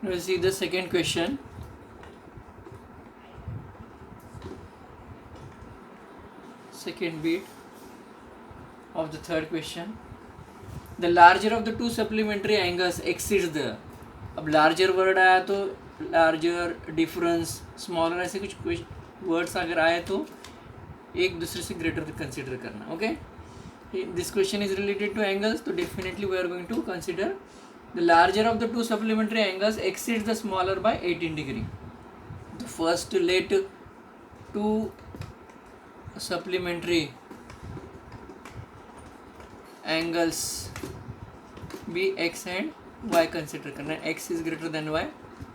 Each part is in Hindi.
Now see the second question. Second bit of the third question. The larger of the two supplementary angles exceeds the. अब larger word आया तो larger, difference, smaller ऐसे कुछ words अगर आए तो एक दूसरे से greater consider करना. Okay. This question is related to angles, so definitely we are going to consider the larger of the two supplementary angles exceeds the smaller by 18 degree. The first let two supplementary angles be x and y consider करना. X is greater than y,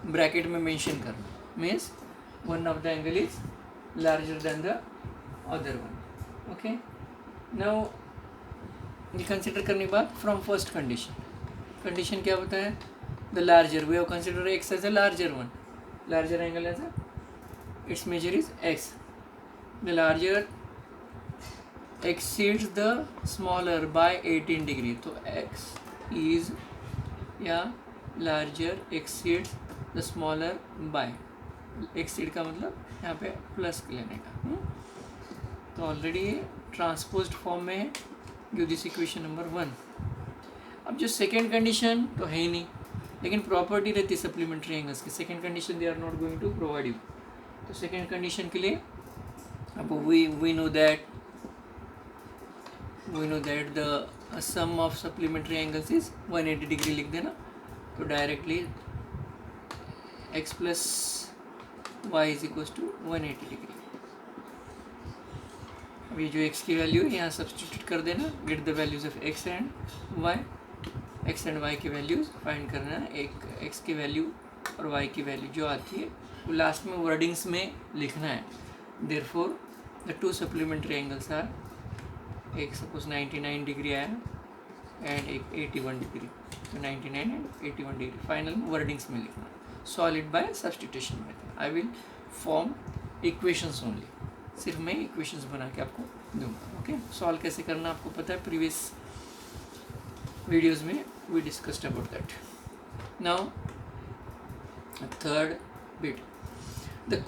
bracket में mention करना. Means one of the angle is larger than the other one. Okay. Now ये कंसिडर करने के बाद फ्रॉम फर्स्ट कंडीशन क्या होता है? The larger we have consider x as a larger one, larger angle as a it's major is x. The larger exceeds the smaller by 18 degree. तो एक्स इज या larger exceeds the smaller by, exceed का मतलब यहाँ पे प्लस लेने का. तो ऑलरेडी ये ट्रांसपोज्ड फॉर्म में है. Give this equation number 1. अब जो सेकेंड कंडीशन तो है ही नहीं, लेकिन प्रॉपर्टी रहती है सप्लीमेंट्री एंगल्स की. Second condition they are not going to provide you. तो सेकेंड कंडीशन के लिए अब we know that the sum of supplementary angles is 180 degree लिख देना. तो directly x plus y is equal to 180 degree. अब ये जो x की वैल्यू है यहाँ सब्सटीट्यूट कर देना. Get the values of x and y. x and y की वैल्यूज फाइंड करना. एक x की वैल्यू और y की वैल्यू जो आती है वो लास्ट में वर्डिंग्स में लिखना है. Therefore the two supplementary angles are, एक सपोज 99 डिग्री आया एंड एक 81 डिग्री. तो 99 एंड 81 डिग्री फाइनल में वर्डिंग्स में लिखना. Solid by substitution method. I will form equations only. सिर्फ मैं इक्वेशंस बना के आपको दूंगा. ओके. सॉल्व कैसे करना आपको पता है, प्रीवियस वीडियोस में we discussed about that. Now third bit, the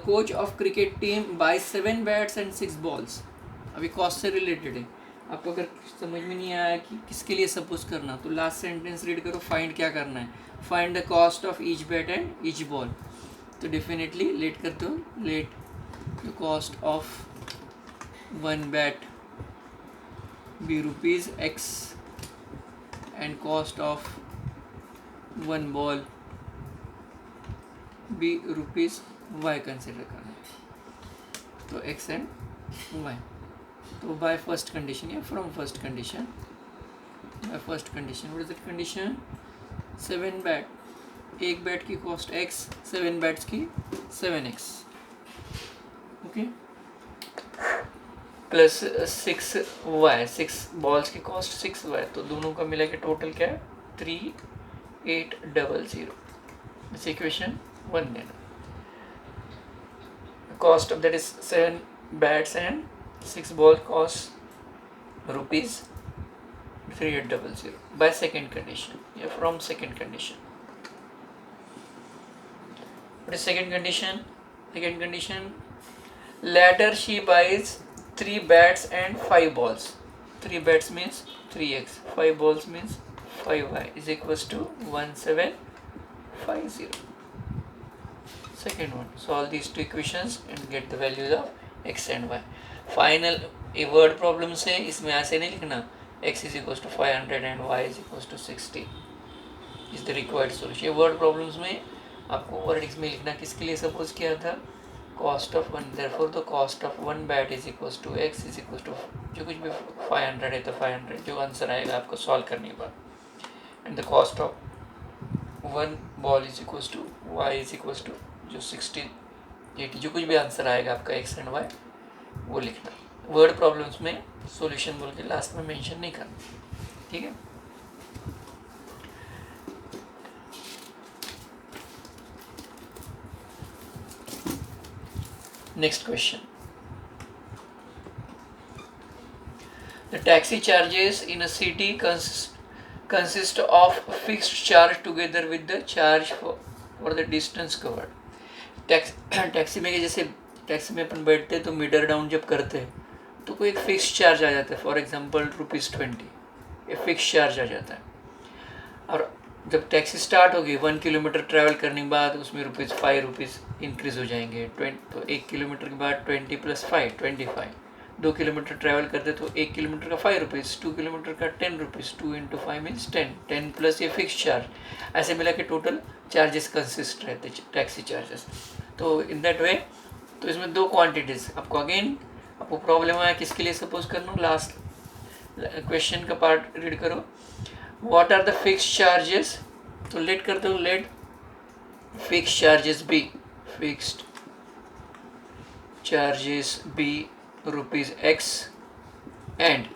coach of cricket team by 7 bats and 6 balls. अभी कॉस्ट से रिलेटेड है. आपको अगर समझ में नहीं आया कि किसके लिए सपोज करना, तो लास्ट सेंटेंस रीड करो. फाइंड क्या करना है? Find the cost of each bat and each ball. तो डेफिनेटली लेट करते हो. Let the cost of one bat be rupees x and cost of one ball be rupees y consider करना. तो एक्स एंड वाई. तो बाय फर्स्ट कंडीशन या from first condition. By first condition what is that condition? 7 bat, एक बैट की कॉस्ट x, 7 बैट्स की 7x. Okay. Plus 6y, 6 balls की कॉस्ट 6y. तो दोनों का मिला के टोटल क्या है? 3800. दिस इक्वेशन 1 देना. Cost of that is 7 bats and 6 ball cost rupees 3800 by second condition या from second condition. What is second condition? Second condition, later she buys 3 bats and 5 balls. 3 bats means 3x, 5 balls means 5y is equals to 1750. Second one, solve these two equations and get the values of x and y. Final a word problem से इसमें ऐसे नहीं लिखना x is equals to 500 and y is equals to 60 is the required solution. ये word problems में आपको वर्डिंग्स में लिखना. किसके लिए सपोज किया था? Cost of one. Therefore the cost of one bat is equals to X is equals to जो कुछ भी 500 है तो 500 जो आंसर आएगा आपको सॉल्व करने के बाद. And the cost of one ball is equals to y is equals to जो 60 80 जो कुछ भी आंसर आएगा आपका एक्स एंड वाई वो लिखना. वर्ड प्रॉब्लम्स में सॉल्यूशन बोल के लास्ट में मेंशन नहीं करना. ठीक है. Next question. The taxi charges in a city consist of fixed charge together with the charge for the distance covered. Taxi में जैसे टैक्सी में अपन बैठते हैं तो मीटर डाउन जब करते हैं तो कोई एक फिक्स चार्ज आ जाता है, फॉर एग्जांपल ₹20 ये फिक्स चार्ज आ जाता है। और जब टैक्सी स्टार्ट होगी 1 किलोमीटर ट्रैवल करने के बाद उसमें ₹5 इंक्रीज हो जाएंगे। तो 1 किलोमीटर के बाद 20 + 5 25। 2 किलोमीटर ट्रैवल करते तो 1 किलोमीटर का ₹5, 2 किलोमीटर का ₹10, 2 × 5 मीन्स 10 प्लस ये फिक्स चार्ज, ऐसे मिला के टोटल चार्जेस कंसिस्ट रहते टैक्सी चार्जेस। तो इन दैट वे तो इसमें 2 क्वांटिटीज आपको प्रॉब्लम आया किसके लिए सपोज करना, लास्ट क्वेश्चन का पार्ट रीड करो। What are the fix charges, तो लेट करते हो, let fix charges be, fixed charges be ₹X and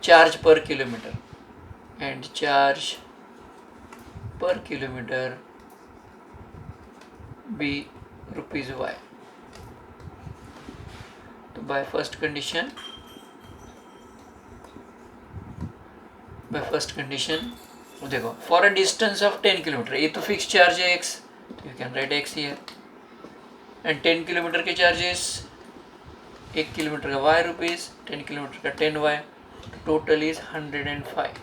charge per kilometer and charge per kilometer be ₹Y। तो by first condition देखो for a distance of 10 kilometre, ये तो फिक्स चार्ज है X, तो you can write X here, and 10 kilometre के चार्जेस 1 किलोमीटर का ₹Y, 10 किलोमीटर का 10Y, टोटल इज 105।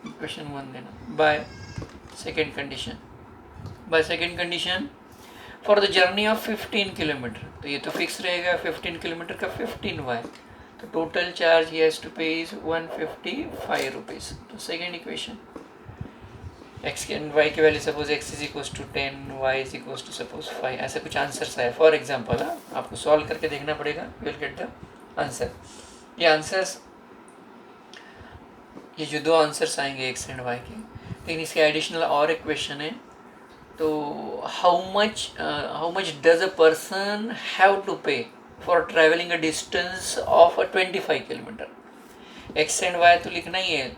क्वेश्चन 1 देना। Bye second condition for the journey of 15 kilometre, तो ये तो फिक्स रहेगा 15 किलोमीटर का 15Y, तो total charge he has to pay is ₹155। तो second equation x and y की value suppose x = 10, y = suppose 5, ऐसे कुछ आंसर्स आए फॉर एग्जांपल। आपको सॉल्व करके देखना पड़ेगा, you will get the answer. ये आंसर्स, ये जो 2 आंसर्स आएंगे x एंड y के, लेकिन इसके एडिशनल और एक क्वेश्चन है। तो how much does a person have to pay for travelling a distance of 25 kilometre. x and y तो लिखना ही है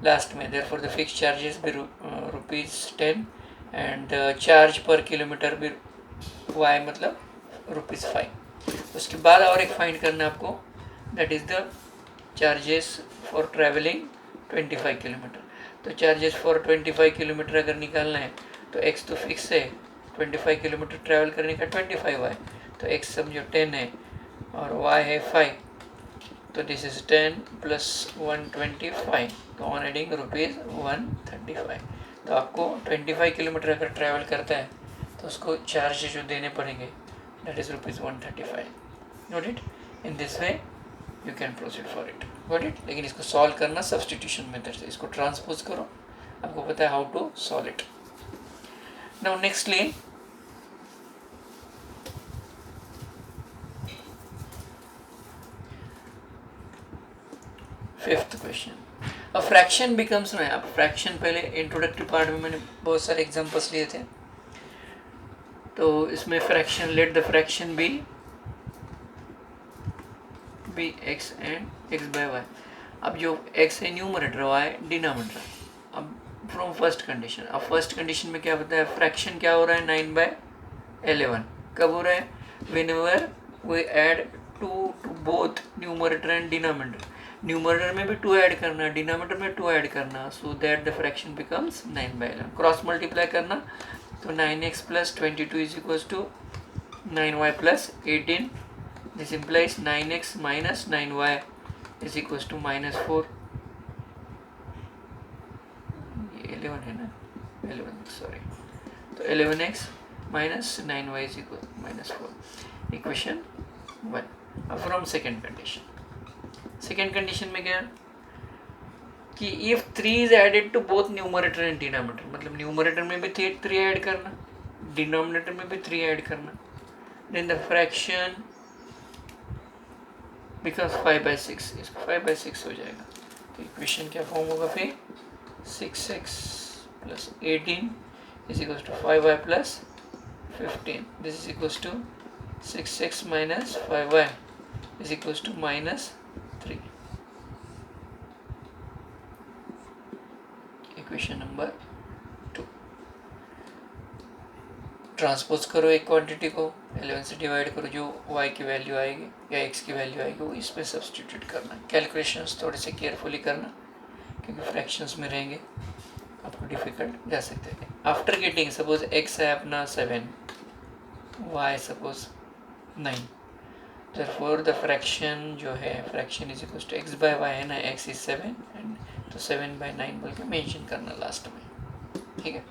लास्ट में, therefore the fixed charges be ₹10 and the charge per kilometer भी y मतलब ₹5। उसके बाद और एक फाइंड करना है आपको, that is the charges for traveling 25 kilometre. तो चार्जेस फॉर 25 किलोमीटर अगर निकालना है तो x तो फिक्स है, 25 किलोमीटर ट्रैवल करने का 25y, तो x समझो 10 है और y है 5, तो दिस इज 10 + 125, तो ऑन एडिंग ₹135। तो आपको 25 किलोमीटर अगर ट्रैवल करता है तो उसको चार्ज जो देने पड़ेंगे that is ₹135। Note it, in this way you can proceed for it, got it. लेकिन इसको सॉल्व करना सब्सटीट्यूशन मेथड से, इसको ट्रांसपोज करो, आपको पता है how to solve it. Now nextly fifth question, a fraction becomes में, अब फ्रैक्शन पहले इंट्रोडक्टरी पार्ट में मैंने बहुत सारे एग्जांपल्स लिए थे, तो इसमें fraction, let the fraction be x and x/y। अब जो x है न्यूमरेटर, y डिनोमिनेटर। अब फ्रॉम फर्स्ट कंडीशन, अब फर्स्ट कंडीशन में क्या बताया, फ्रैक्शन क्या हो रहा है 9/11, कब हो रहा है, whenever we add 2 to both numerator and denominator. Numerator में भी 2 ऐड करना, डिनोमिनेटर में 2 ऐड करना, so that the fraction becomes 9/11। Cross multiply करना, तो 9x + 22 = 9y + 18, this implies 9x - 9y = -4। ये 11 है ना, 11 सॉरी, तो 11x - 9y = -4, इक्वेशन 1। अब फ्रॉम सेकेंड कंडीशन में क्या कि if 3 is added to both numerator and denominator, मतलब न्यूमरेटर में भी 3 ऐड करना, डिनोमिनेटर में भी 3 ऐड करना, देन द फ्रैक्शन बिकम्स 5/6, इसको 5/6 हो जाएगा। तो इक्वेशन क्या फॉर्म होगा फिर, 6x + 18 = 5y + 15, this is equals to 6x - 5y = -3। Equation number 2। Transpose करो एक क्वांटिटी को, 11 से डिवाइड करो, जो y की वैल्यू आएगी या x की वैल्यू आएगी वो इस पर सब्सटीट्यूट करना। कैलकुलेशंस थोड़े से केयरफुली करना क्योंकि फ्रैक्शंस में रहेंगे आपको डिफ़िकल्ट जा सकते हैं। आफ्टर गेटिंग सपोज x है अपना 7, y suppose 9, therefore the fraction जो है fraction is equals to x by y है ना, x is 7 एंड तो 7 by 9 बोल के मेंशन करना लास्ट में, ठीक है।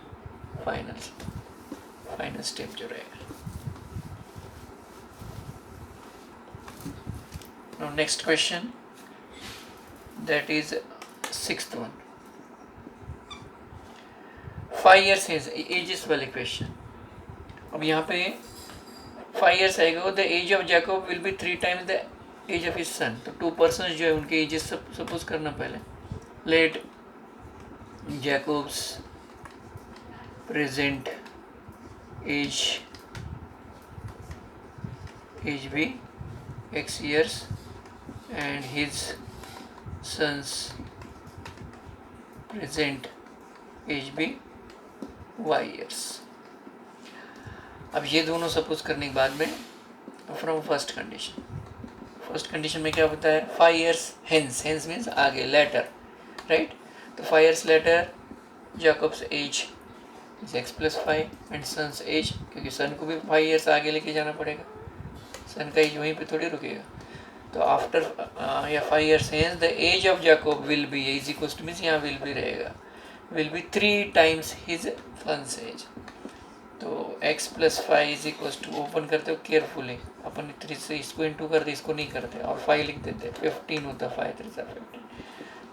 फाइनल स्टेप जो रहेगा। Now next question, that is 6th one, 5 years ages वाले क्वेश्चन। अब यहाँ पे 5 years आएगा, the age of Jacob will be 3 times the age of his son. तो 2 persons जो है उनके एजेस सपोज करना पहले। Let Jacob's present age be x years and his son's present age be y years। अब ये दोनों सपोज करने के बाद में फ्रॉम फर्स्ट कंडीशन में क्या होता है, 5 years hence मीन्स आगे, लेटर, राइट। तो 5 years later Jacob's age is x + 5 and son's age, क्योंकि सन को भी 5 years आगे लेके जाना पड़ेगा, सन का एज वहीं पे थोड़ी रुकेगा। तो आफ्टर या 5 years hence the age of Jacob will be is equal to means यहाँ विल बी रहेगा, will be 3 times his son's age. तो x + 5 is equal to, open करते हो केयरफुली, अपन 3 से इसको इंटू करते, इसको नहीं करते, और 5 लिख देते, 15 होता, 5 3 15।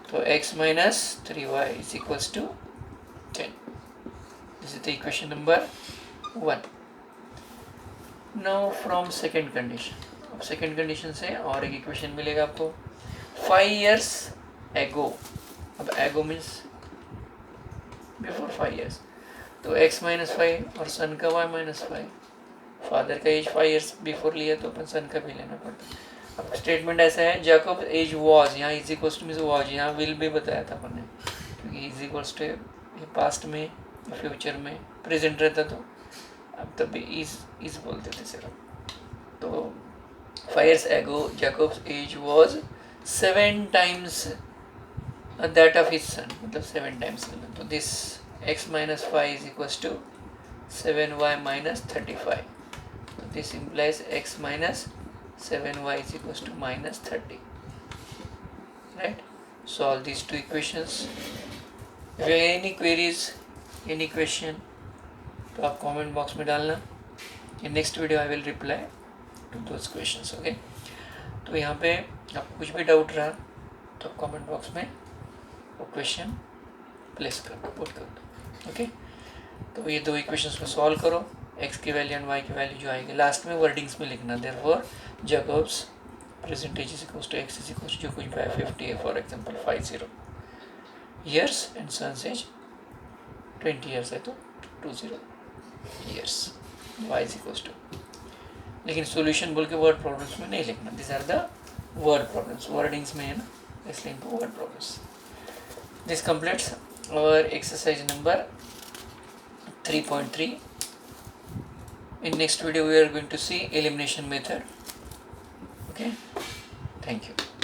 तो x - 3y is equal to 10। This is the equation number 1। Now from second condition, अब सेकेंड कंडीशन से और एक इक्वेशन मिलेगा आपको, 5 years ago। अब एगो मीन्स बिफोर 5 years, तो x - 5 और सन का y - 5, फादर का एज 5 years बिफोर लिया तो अपन सन का भी लेना पड़ता। अब स्टेटमेंट ऐसा है, जैकब एज वॉज, यहाँ is equals two means was, यहाँ विल भी बताया था अपन ने, क्योंकि इज इक्वल्स टू ये पास्ट में या फ्यूचर में प्रेजेंट रहता, तो अब तब भी इज बोलते थे सिर्फ। तो 5 years ago Jacob's age was 7 times that of his son, मतलब 7 times। तो this x - 5 is equals to 7y - 35। So this implies x - 7y is equals to -30, right? Solve these two equations. If you have any queries, any question, तो आप comment box में डालना। In next video I will reply to those questions, okay? तो यहाँ पे आपको कुछ भी डाउट रहा तो comment box में वो क्वेश्चन प्लेस कर दो, पुट कर दो, ओके। तो ये 2 इक्वेशंस को सॉल्व करो, x की वैल्यू एंड y की वैल्यू जो आएगी लास्ट में वर्डिंग्स में लिखना। Therefore Jacob's present age is equals to x is equals to जो कुछ भी है 50 है, for example 50 years and son's age 20 years है तो 20 years, y is equals to. लेकिन सॉल्यूशन बोल के वर्ड प्रॉब्लम्स में नहीं लिखना, this are the word problems, wordings में है ना, इसलिए इनको word problems. This completes our exercise number 3.3. In next video we are going to see elimination method. Okay, thank you.